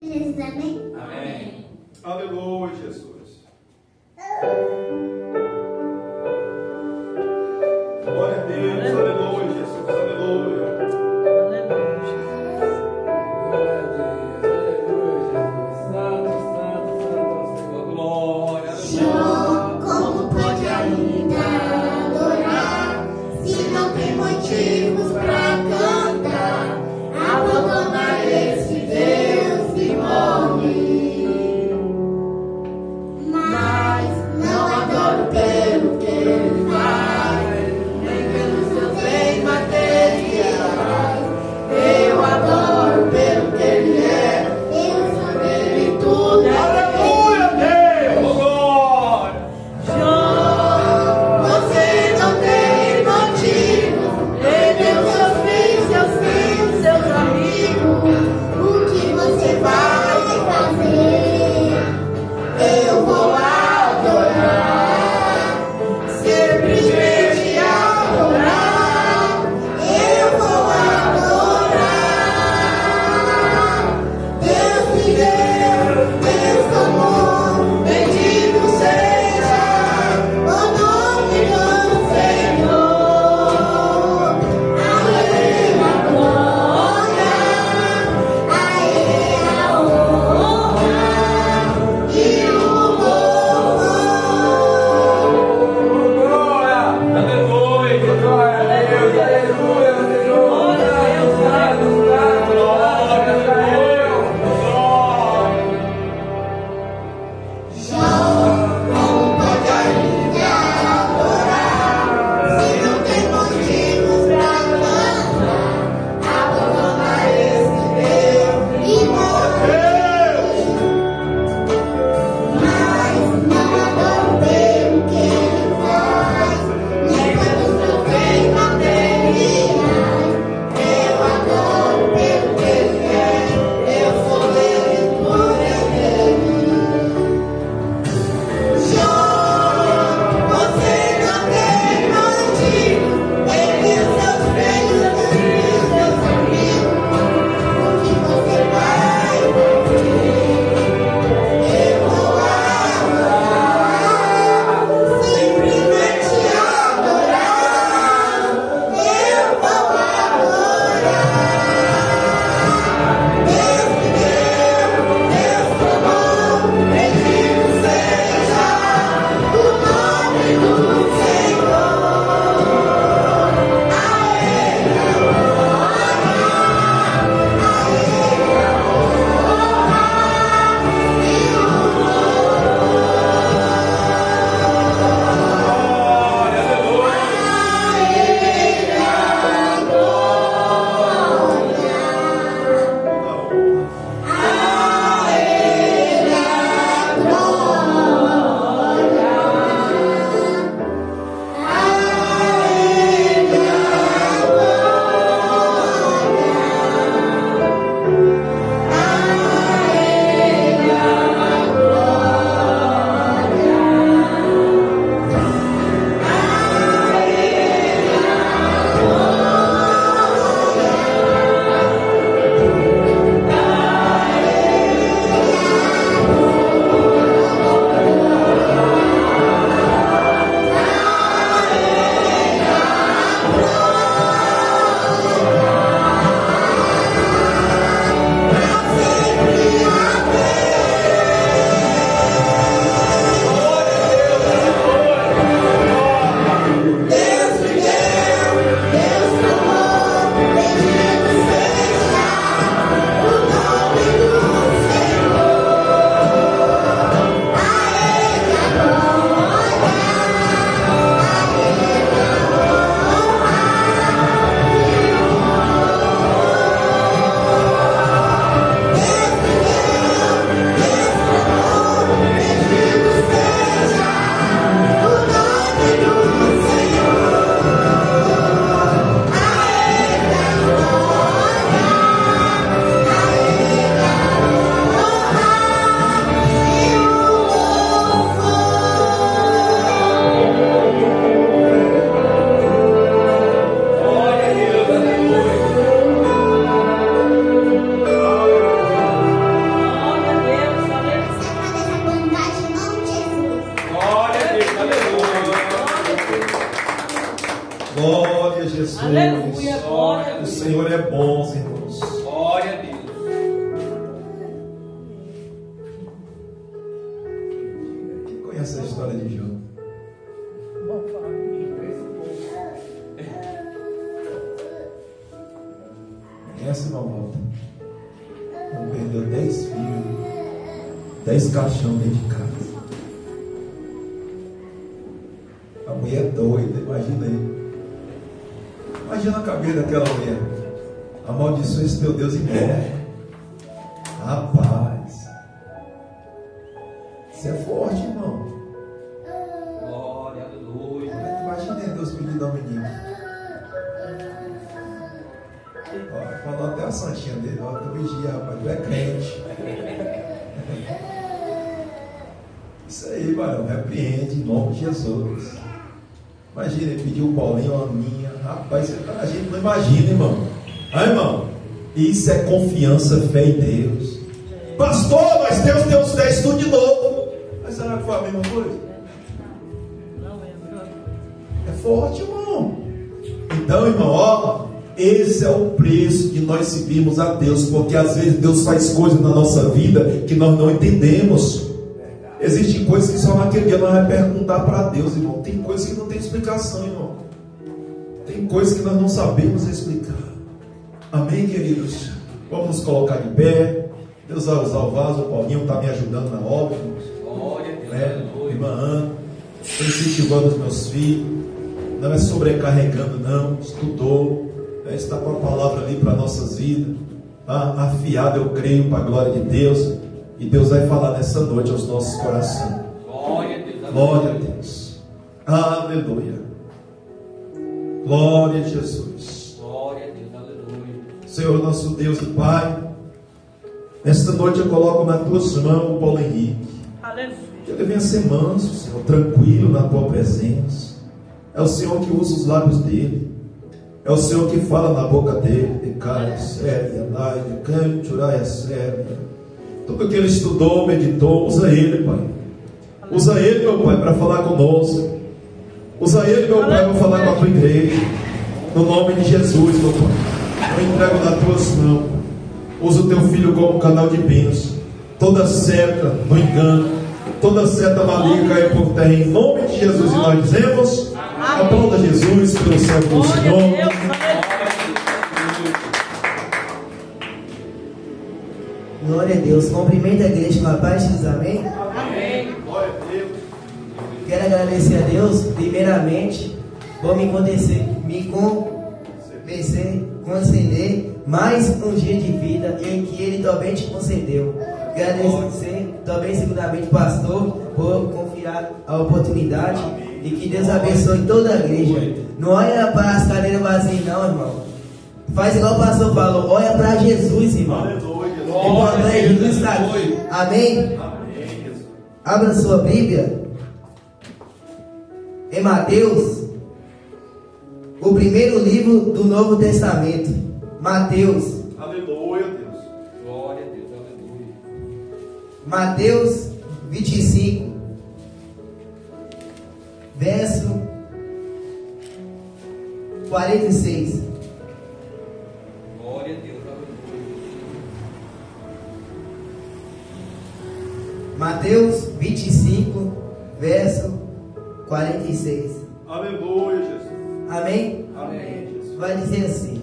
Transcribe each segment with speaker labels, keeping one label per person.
Speaker 1: Jesus, amém?
Speaker 2: Amém. Aleluia, Jesus. Glória a Deus, aleluia, Jesus, aleluia.
Speaker 3: Aleluia, Jesus. Glória a Deus, aleluia, Jesus. Santo, santo, santo, Senhor. Glória a Deus.
Speaker 1: Como pode ainda adorar se não tem motivos para cantar? Abandona esse Deus que morre. Mas não
Speaker 4: história de Jó. Essa não volta. Não perdeu 10 filhos, 10 caixão dentro de casa. A mulher é doida, imagina aí. Imagina a cabeça daquela mulher. Amaldiçoa esse teu Deus e morre. Rapaz, isso é forte, irmão.
Speaker 3: Glória, aleluia.
Speaker 4: Imagina Deus pedindo ao menino. Falou até a santinha dele, ó, tu vigia, rapaz, tu é crente. Isso aí, varão, repreende em nome de Jesus. Imagina, ele pediu o Paulinho, a Aninha. Rapaz, a gente não imagina, irmão. Ah, irmão, isso é confiança, fé em Deus. Pastor, mas Deus tem os 10 tudo de novo. Mas será que foi a mesma coisa? É forte, irmão. Então, irmão, ó, esse é o preço que nós servimos a Deus, porque às vezes Deus faz coisas na nossa vida que nós não entendemos. Existem coisas que só naquele dia nós vamos perguntar para Deus, irmão. Tem coisas que não tem explicação, irmão. Tem coisas que nós não sabemos explicar. Amém, queridos? Vamos nos colocar de pé. Deus vai usar o vaso. O Paulinho está me ajudando na obra, irmãos.
Speaker 3: Glória a Deus.
Speaker 4: Irmã Ana, incentivando os meus filhos. Não é sobrecarregando, não. Estudou. Está com a palavra ali para nossas vidas. Afiado, eu creio, para a glória de Deus. E Deus vai falar nessa noite aos nossos corações.
Speaker 3: Glória a Deus.
Speaker 4: Glória a Deus. Aleluia. Glória a Jesus.
Speaker 3: Glória a Deus. Aleluia.
Speaker 4: Senhor, nosso Deus e Pai, nesta noite eu coloco nas tuas mãos o Paulo Henrique.
Speaker 5: Aleluia.
Speaker 4: Que ele venha ser manso, Senhor, tranquilo na tua presença. É o Senhor que usa os lábios dele. É o Senhor que fala na boca dele. De cara, séria, lá, de canto, uraia, séria. Tudo que ele estudou, meditou, usa ele, Pai. Usa ele, meu Pai, para falar conosco. Usa ele, meu Pai, para falar com a tua igreja. No nome de Jesus, meu Pai. Eu entrego nas tuas mãos. Usa o teu filho como canal de bênção. Toda seta no engano, toda seta maligna caia por terra em nome de Jesus. E nós dizemos: aplauda Jesus pelo céu do Senhor.
Speaker 6: Glória a Deus. Cumprimento a igreja com a paz de Jesus. Amém?
Speaker 3: Amém.
Speaker 2: Glória a Deus.
Speaker 6: Quero agradecer a Deus, primeiramente, por me conceder mais um dia de vida em que Ele também te concedeu. Agradecer também, segundamente, pastor, por confiar a oportunidade. E que Deus abençoe toda a igreja. Não olha para as cadeiras vazias, não, irmão. Faz igual o pastor falou, olha para Jesus, irmão.
Speaker 2: Aleluia.
Speaker 6: O importante é Jesus está aqui. Amém?
Speaker 2: Amém, Jesus.
Speaker 6: Abra sua Bíblia em Mateus, o primeiro livro do Novo Testamento. Mateus.
Speaker 2: Aleluia, Deus.
Speaker 3: Glória a Deus. Aleluia.
Speaker 6: Mateus 25, verso 46.
Speaker 3: Glória a Deus. Aleluia.
Speaker 6: Mateus 25, verso 46.
Speaker 2: Aleluia, Jesus.
Speaker 6: Amém?
Speaker 2: Amém, Jesus.
Speaker 6: Vai dizer assim: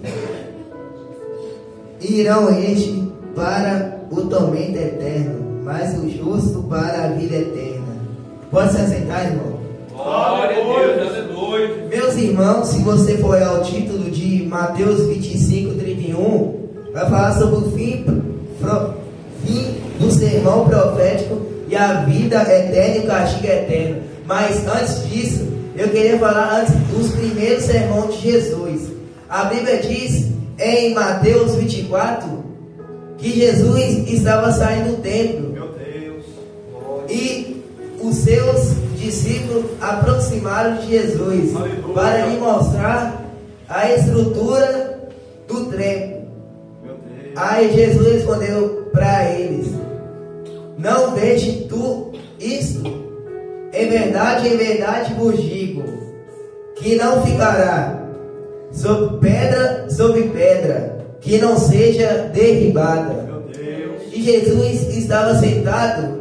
Speaker 6: irão este para o tormento eterno, mas o justo para a vida eterna. Pode se assentar, irmão?
Speaker 3: Glória a Deus. Aleluia.
Speaker 6: Meus irmãos, se você for ao título de Mateus 25, 31, vai falar sobre o fim do sermão profético e a vida eterna e o castigo eterno. Mas antes disso, eu queria falar antes dos primeiros sermões de Jesus. A Bíblia diz em Mateus 24 que Jesus estava saindo do templo.
Speaker 2: Meu Deus.
Speaker 6: E os seus discípulos aproximaram de Jesus.
Speaker 2: Aleluia.
Speaker 6: Para lhe mostrar a estrutura do templo.
Speaker 2: Meu Deus.
Speaker 6: Aí Jesus respondeu para eles: não vejo tu isto? Em verdade vos digo, que não ficará sobre pedra, que não seja derribada.
Speaker 2: Meu Deus.
Speaker 6: E Jesus estava sentado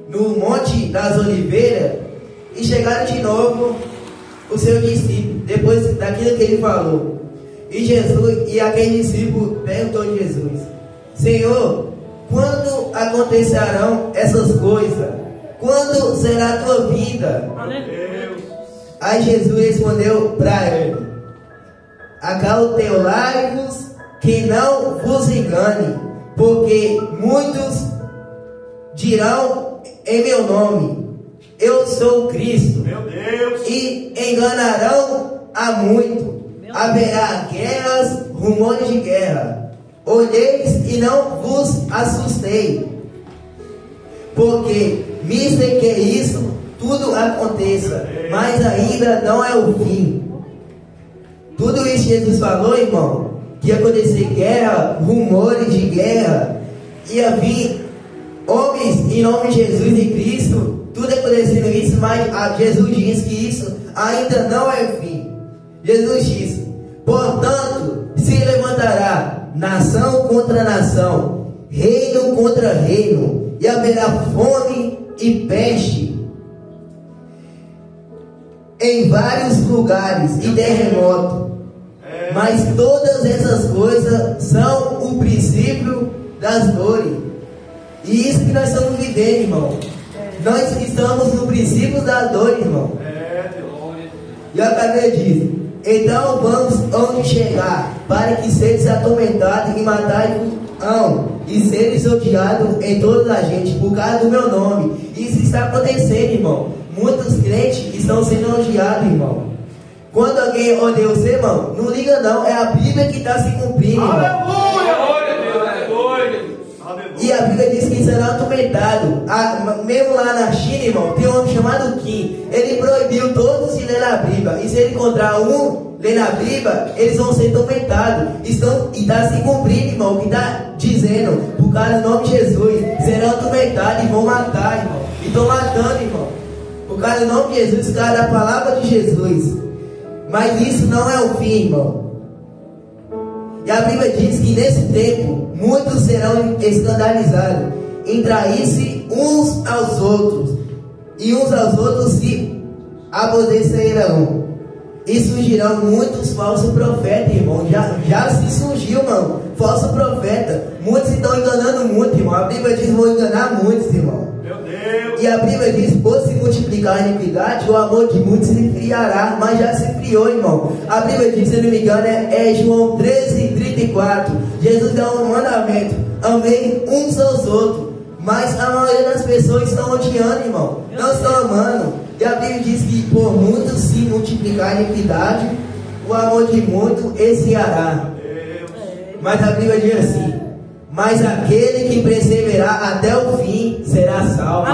Speaker 6: no Monte das Oliveiras, E chegaram de novo os seus discípulos, depois daquilo que ele falou. E aquele discípulo perguntou a Jesus: Senhor, quando acontecerão essas coisas? Quando será a tua vinda? Aí Jesus respondeu para ele: acautelai-vos que não vos engane, porque muitos dirão em meu nome: eu sou Cristo,
Speaker 2: Meu Deus.
Speaker 6: e enganarão a muito. Haverá guerras, rumores de guerra. Olheis e não vos assustei, porque mistem que isso tudo aconteça, mas ainda não é o fim. Tudo isso Jesus falou, irmão, que ia acontecer guerra, rumores de guerra, ia vir homens em nome de Jesus e Cristo, tudo acontecendo isso, mas Jesus diz que isso ainda não é o fim. Jesus diz: portanto, se levantará nação contra nação, reino contra reino, e haverá fome e peste em vários lugares e terremoto. Mas todas essas coisas são o princípio das dores. E isso que nós estamos vivendo, irmão. Nós estamos no princípio da dor, irmão. E a Bíblia diz: então vamos onde chegar, para que seres atormentados e matai-vos e seres odiados em toda a gente por causa do meu nome. Isso está acontecendo, irmão. Muitos crentes estão sendo odiados, irmão. Quando alguém odeia você, irmão, não liga não, é a Bíblia que está se cumprindo, irmão. E a Bíblia diz que será atormentado. Mesmo lá na China, irmão, tem um homem chamado Kim. Ele proibiu todos de ler a Bíblia. E se ele encontrar um lendo a Bíblia, eles vão ser atormentados. E está se cumprindo, irmão, o que está dizendo. Por causa do nome de Jesus, serão atormentados e vão matar, irmão. E estão matando, irmão. Por causa do nome de Jesus, por causa da palavra de Jesus. Mas isso não é o fim, irmão. E a Bíblia diz que nesse tempo muitos serão escandalizados, em trair-se uns aos outros, e uns aos outros se aborrecerão. E surgirão muitos falsos profetas, irmão. Já se surgiu, irmão, falso profeta. Muitos estão enganando muito, irmão. A Bíblia diz que vão enganar muitos, irmão.
Speaker 2: Meu Deus.
Speaker 6: E a Bíblia diz: por se multiplicar a iniquidade, o amor de muitos se enfriará. Mas já se enfriou, irmão. A Bíblia diz, se não me engano, é João 13:34. Jesus dá um mandamento: amem uns aos outros. Mas a maioria das pessoas estão odiando, irmão. Não estão amando. E a Bíblia diz que por muito se multiplicar a iniquidade, o amor de muito esfriará. Mas a Bíblia diz assim: mas aquele que perseverar até o fim será salvo.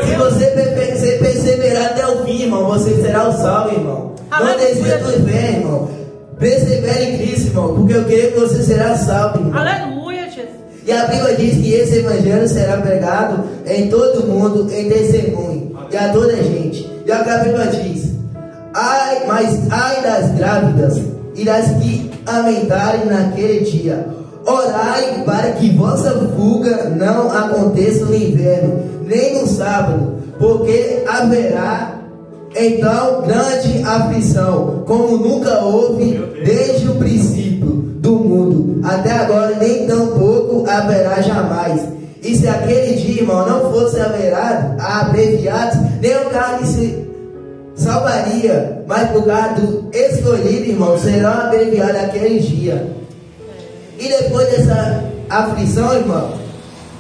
Speaker 6: Se você perseverar até o fim, irmão, você será o salvo, irmão. Não desista do fé, irmão. Persevere em Cristo, irmão, porque eu creio que você será salvo, irmão.
Speaker 5: Aleluia, Jesus.
Speaker 6: E a Bíblia diz que esse evangelho será pregado em todo mundo, em testemunho, e a toda gente. E a Bíblia diz: ai das grávidas e das que lamentarem naquele dia. Orai para que vossa fuga não aconteça no inverno, nem no sábado, porque haverá então grande aflição, como nunca houve desde o princípio do mundo até agora, nem tampouco haverá jamais. E se aquele dia, irmão, não fosse abreviado, nem o carne se salvaria, mas por causa do escolhido, irmão, será abreviado aquele dia. E depois dessa aflição, irmão,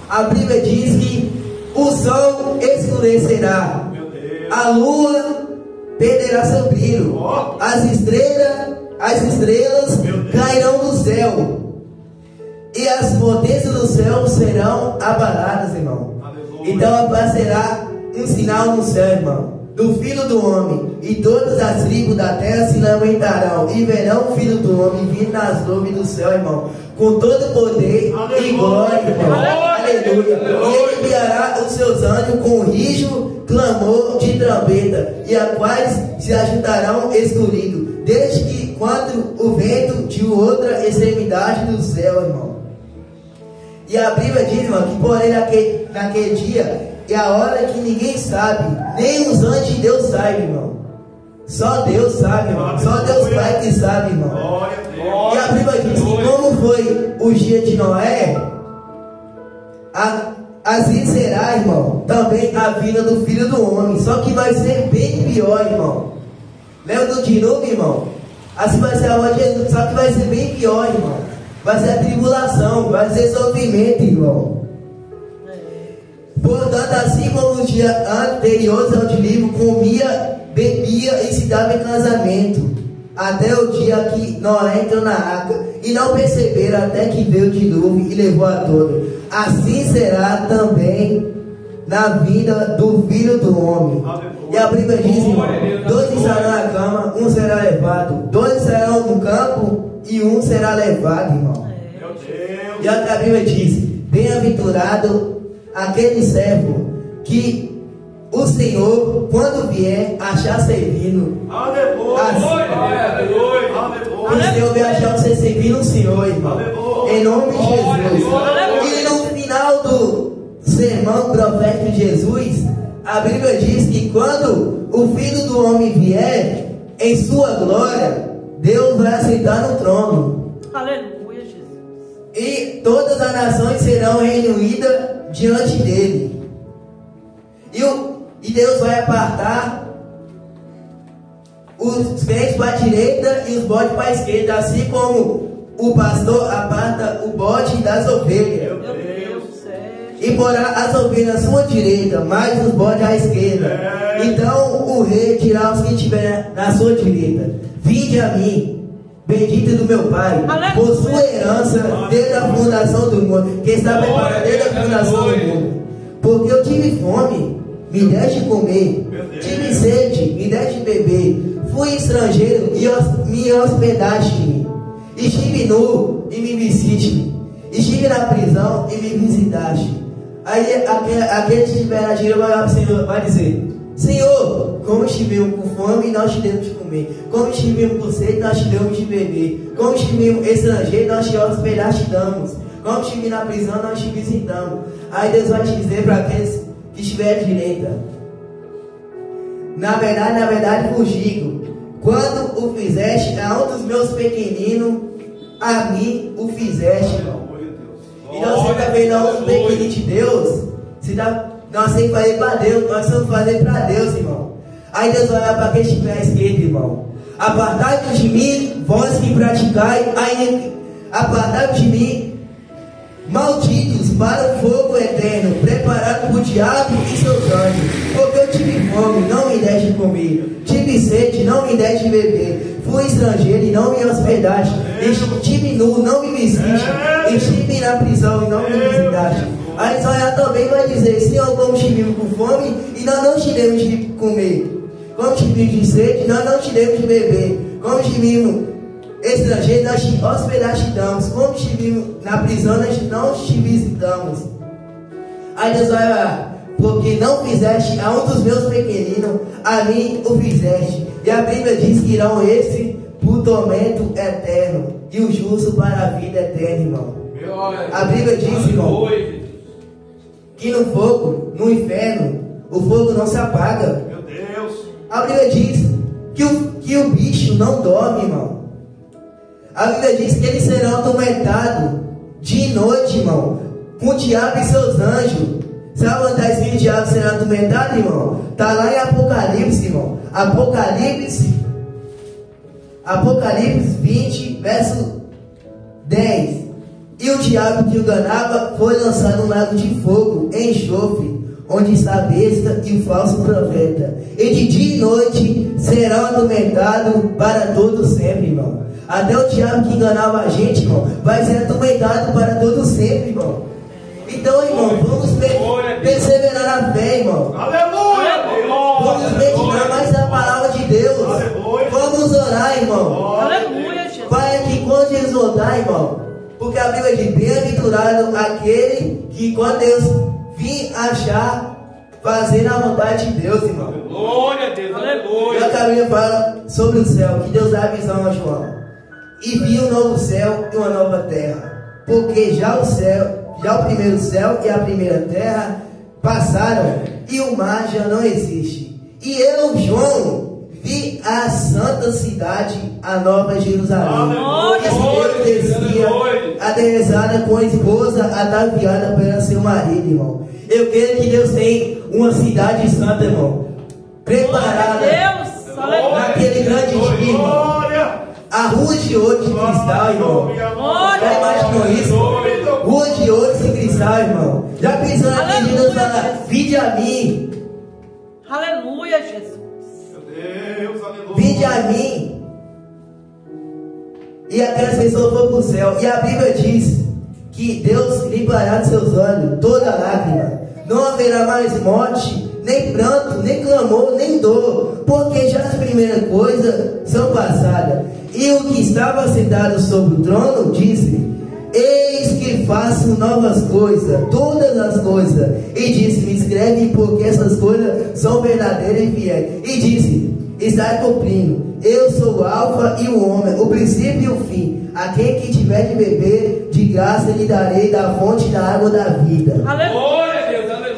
Speaker 6: a Bíblia diz que o sol escurecerá, a lua perderá seu brilho, as estrelas cairão do céu, e as potências do céu serão abaladas, irmão. Então aparecerá um sinal no céu, irmão, do Filho do Homem, e todas as tribos da terra se lamentarão, e verão o Filho do Homem vindo nas nuvens do céu, irmão, com todo poder e glória, irmão. Aleluia. E ele enviará os seus anjos com rijo, clamor de trombeta, e a quais se ajuntarão escolhidos, desde que quando o vento de outra extremidade do céu, irmão. E a Bíblia diz, irmão, que porém naquele dia e a hora que ninguém sabe, nem os anjos de Deus sabem, irmão. Só Deus sabe, irmão. Só Deus Pai que sabe, irmão.
Speaker 2: Glória a Deus.
Speaker 6: E a Bíblia diz que como foi o dia de Noé, assim será, irmão, também a vida do Filho do Homem. Só que vai ser bem pior, irmão. Lembra do dilúvio, irmão? Assim vai ser a hora de Jesus, só que vai ser bem pior, irmão. Vai ser a tribulação, vai ser sofrimento, irmão. Portanto, assim como nos dias anteriores ao dilúvio, comia, bebia e se dava em casamento, até o dia que Noé entrou na arca, e não perceberam até que veio o dilúvio e levou a todos. Assim será também na vida do Filho do Homem. E a Bíblia diz, irmão, 2 estarão na cama, um será levado, 2 estarão no campo e um será levado, irmão.
Speaker 2: Meu Deus.
Speaker 6: E a Bíblia diz: bem-aventurado aquele servo que o Senhor, quando vier, achar servindo.
Speaker 2: Aleluia.
Speaker 6: O Senhor vai achar você servindo o Senhor, irmão. Em nome de Jesus. E no final do sermão profético de Jesus, a Bíblia diz que quando o Filho do Homem vier em sua glória, Deus vai assentar no trono.
Speaker 5: Aleluia, Jesus.
Speaker 6: E todas as nações serão reunidas diante dele. E Deus vai apartar os crentes para a direita e os bodes para a esquerda, assim como o pastor aparta o bode das ovelhas.
Speaker 5: Meu Deus do céu.
Speaker 6: E porá as ovelhas à sua direita, mas os bodes à esquerda. Então o rei dirá aos que estiverem na sua direita: vinde a mim, bendito do meu Pai, por sua herança desde a fundação do mundo, que está preparada desde a fundação do mundo. Porque eu tive fome, me deste comer, tive sede, me deste beber, fui estrangeiro e me hospedaste-me, estive nu e me vestiste, estive na prisão e me visitaste. Aí aquele que estiver na gira vai olhar para o Senhor, vai dizer: Senhor, como estivemos com fome e nós te demos de comer, como estivemos com sede, nós te demos de beber, como estivemos estrangeiro, nós te hospedaste damos, como estivemos na prisão, nós te visitamos. Aí Deus vai te dizer para aqueles que estiverem à direita: na verdade vos digo, quando o fizeste a um dos meus pequeninos, a mim o fizeste. Então você também não é um pequenino de Deus. Nós temos que fazer para Deus, nós temos que fazer para Deus, irmão. Aí Deus vai olhar para quem estiver à esquerda, irmão: apartai-vos de mim, vós que praticai, apartai-vos de mim, malditos, para o fogo eterno, preparado por diabo e seus anjos. Porque eu tive fome, não me deste de comer, tive sede, não me deste de beber, fui estrangeiro e não me hospedaste, estive nu, não me vestiste, estive na prisão e não me visitaste. Aí Israel também vai dizer: Senhor, como estivemos com fome e nós não te demos de comer, como estivemos de sede, nós não te demos de beber, como estivemos estrangeiro, nós te hospedaste damos, como estivemos na prisão, nós não te visitamos. Aí Deus vai orar: porque não fizeste a um dos meus pequeninos, a mim o fizeste. E a Bíblia diz que irão esse por tormento eterno e o justo para a vida eterna, irmão. A Bíblia diz, irmão, que no fogo, no inferno, o fogo não se apaga.
Speaker 2: Meu Deus.
Speaker 6: A Bíblia diz que o bicho não dorme, irmão. A Bíblia diz que eles serão atormentados de noite, irmão, com o diabo e seus anjos. Sabe onde está escrito que o diabo será atormentado, irmão? Está lá em Apocalipse, irmão. Apocalipse 20, verso 10. E o diabo que o enganava foi lançado no lago de fogo, em enxofre, onde está a besta e o falso profeta. E de dia e noite serão atormentados para todo sempre, irmão. Até o diabo que enganava a gente, irmão, vai ser atormentado para todo sempre, irmão. Então, irmão, vamos perseverar na fé, irmão.
Speaker 2: Aleluia.
Speaker 6: Vamos meditar mais na palavra de Deus. Vamos orar, irmão.
Speaker 5: Aleluia, Jesus.
Speaker 6: Pai, que quando Jesus voltar, irmão, porque a Bíblia diz: bem-aventurado aquele que quando Deus vir achar, fazer a vontade de Deus, irmão.
Speaker 2: Glória a Deus.
Speaker 6: E
Speaker 2: Aleluia.
Speaker 6: a Bíblia fala sobre o céu, que Deus dá a visão a João. E viu um novo céu e uma nova terra, porque já o primeiro céu e a primeira terra passaram e o mar já não existe. E eu, João, vi a santa cidade, a nova Jerusalém, que se descia, aderezada com a esposa, ataviada pelo seu marido, irmão. Eu creio que Deus tem uma cidade santa, irmão, preparada naquele grande dia, irmão. A rua de ouro de cristal, irmão. Já imaginou isso? Rua de ouro de cristal, irmão. Já pensou naquele Deus fala, vinde a mim.
Speaker 5: Aleluia, Jesus.
Speaker 2: Meu Deus, aleluia.
Speaker 6: Vinde a mim. E até as pessoas vão para o céu. E a Bíblia diz que Deus limpará dos seus olhos toda lágrima. Não haverá mais morte, nem pranto, nem clamor, nem dor, porque já as primeiras coisas são passadas. E o que estava sentado sobre o trono disse: eis que faço novas coisas, todas as coisas. E disse-me: escreve, porque essas coisas são verdadeiras e fiéis. E disse: estai cumprindo. Eu sou o alfa e o ômega, o princípio e o fim. A quem que tiver de beber, de graça lhe darei da fonte da água da vida.
Speaker 5: Aleluia.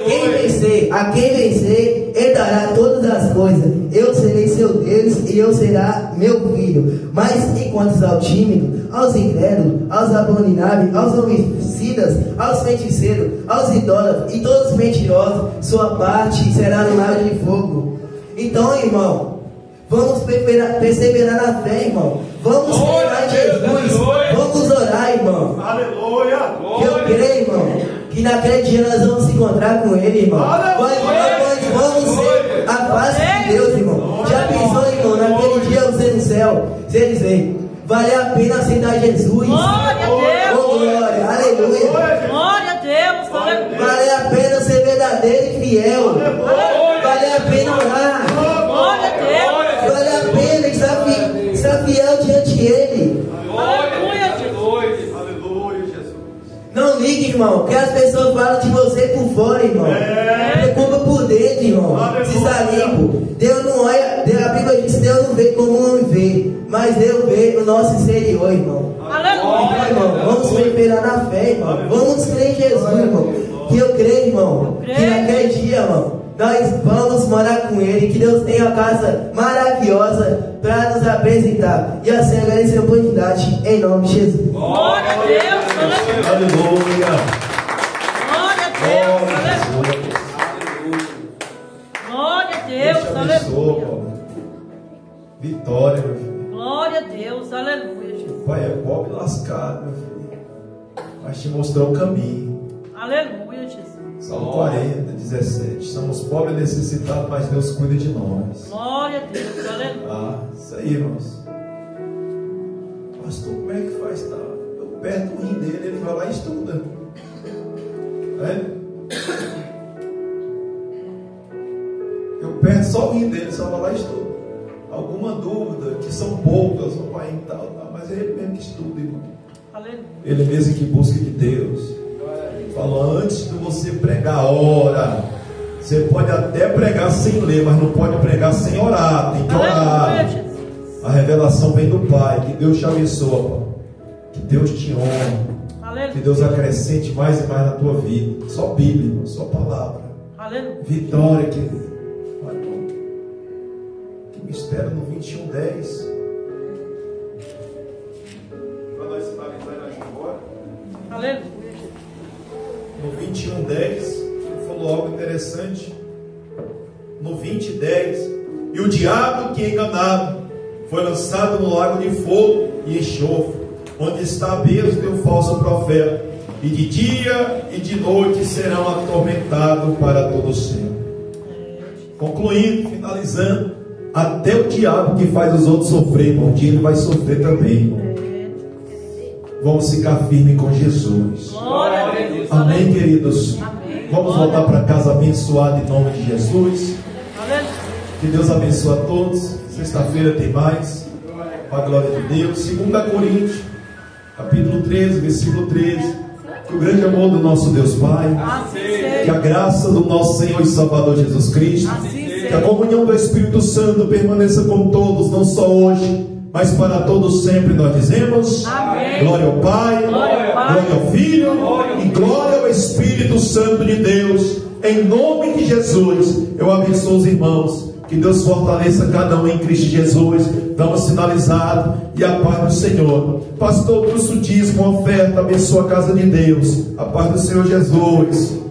Speaker 6: Quem vencer, a quem vencer, ele dará todas as coisas. Eu serei seu Deus e eu será meu filho. Mas enquanto aos tímidos, aos incrédulos, aos abomináveis, aos homicidas, aos feiticeiros, aos idólatras e todos os mentirosos, sua parte será no lago de fogo. Então, irmão, vamos perseverar na fé, irmão. Vamos crer em Jesus. Vamos orar, irmão.
Speaker 2: Aleluia.
Speaker 6: Eu creio, irmão, que naquele dia nós vamos se encontrar com Ele, irmão. Nós vamos ser a face de Deus, irmão. Já pensou, irmão, naquele dia você no céu, você dizer, vale a pena aceitar Jesus.
Speaker 5: Glória a Deus.
Speaker 6: Oh, glória, aleluia.
Speaker 5: Glória a Deus. Aleluia.
Speaker 6: Vale a pena ser verdadeiro e fiel. Vale a pena orar.
Speaker 5: Glória a Deus.
Speaker 6: Vale a pena estar fiel diante dele.
Speaker 5: Aleluia, Jesus.
Speaker 2: Aleluia, Jesus.
Speaker 6: Não ligue, irmão, que as pessoas falam de você por fora, irmão. Preocupa por dentro, irmão. Se está limpo. Deus não olha, a Bíblia diz que Deus não vê como um homem vê, mas Deus vê o nosso exterior, irmão. Então, irmão, vamos perseverar na fé, irmão. Vamos crer em Jesus, irmão. Que eu creio, irmão, que naquele dia, irmão, nós vamos morar com Ele. Que Deus tenha uma casa maravilhosa para nos apresentar. E assim agradecer a oportunidade em nome de Jesus.
Speaker 5: Glória a Deus.
Speaker 4: Aleluia.
Speaker 5: Glória a Deus. Glória a Deus.
Speaker 4: Deus te abençoe,
Speaker 5: Aleluia.
Speaker 4: Paulo. Vitória, meu filho.
Speaker 5: Glória a Deus. Aleluia, Jesus.
Speaker 4: O pai é pobre e lascado, meu filho, mas te mostrou o caminho.
Speaker 5: Aleluia, Jesus.
Speaker 4: Salmo 40, 17. Somos pobres e necessitados, mas Deus cuida de nós.
Speaker 5: Glória a Deus. Aleluia.
Speaker 4: Ah, isso aí, irmãos. Pastor, como é que faz? Tá? Eu perto o rim dele, ele vai lá e estuda. Eu perto só o rim dele, só vai lá e estuda. Alguma dúvida, que são poucas, o pai e tal, mas é ele mesmo que estuda, irmão.
Speaker 5: Aleluia.
Speaker 4: Ele mesmo que busca de Deus. Falou, antes de você pregar, ora. Você pode até pregar sem ler, mas não pode pregar sem orar. Tem que orar.
Speaker 5: Aleluia, Jesus.
Speaker 4: A revelação vem do Pai. Que Deus te abençoe, Paulo. Que Deus te honre.
Speaker 5: Aleluia.
Speaker 4: Que Deus acrescente mais e mais na tua vida. Só Bíblia, irmão, só palavra.
Speaker 5: Aleluia.
Speaker 4: Vitória, querido. Olha, irmão, que mistério no 21:10. Para nós finalizar e nós ir embora.
Speaker 5: Aleluia.
Speaker 4: No 21:10, ele falou algo interessante. No 20:10, e o diabo que enganado foi lançado no lago de fogo e enxofre, onde está mesmo o falso profeta, e de dia e de noite serão atormentados para todo sempre. Concluindo, finalizando, até o diabo que faz os outros sofrer, irmão, um dia ele vai sofrer também, irmão. Vamos ficar firmes com Jesus.
Speaker 5: Glória a Deus.
Speaker 4: Amém, queridos?
Speaker 5: Amém.
Speaker 4: Vamos voltar para casa abençoado em nome de Jesus.
Speaker 5: Aleluia.
Speaker 4: Que Deus abençoe a todos. Sexta-feira tem mais. Para a glória de Deus. 2 Coríntios, capítulo 13, versículo 13. Que o grande amor do nosso Deus Pai,
Speaker 5: Assim
Speaker 4: que a
Speaker 5: seja.
Speaker 4: graça do nosso Senhor e Salvador Jesus Cristo,
Speaker 5: Assim
Speaker 4: que a
Speaker 5: seja.
Speaker 4: comunhão do Espírito Santo permaneça com todos, não só hoje, mas para todos sempre. Nós dizemos:
Speaker 5: Amém.
Speaker 4: glória ao Pai,
Speaker 5: Glória ao Pai,
Speaker 4: glória ao Filho e glória ao Espírito Santo de Deus, Em nome de Jesus, eu abençoo os irmãos. Que Deus fortaleça cada um em Cristo Jesus. Damos sinalizado. E a paz do Senhor. Pastor, trouxe o dízimo, oferta. Abençoa a casa de Deus. A paz do Senhor Jesus.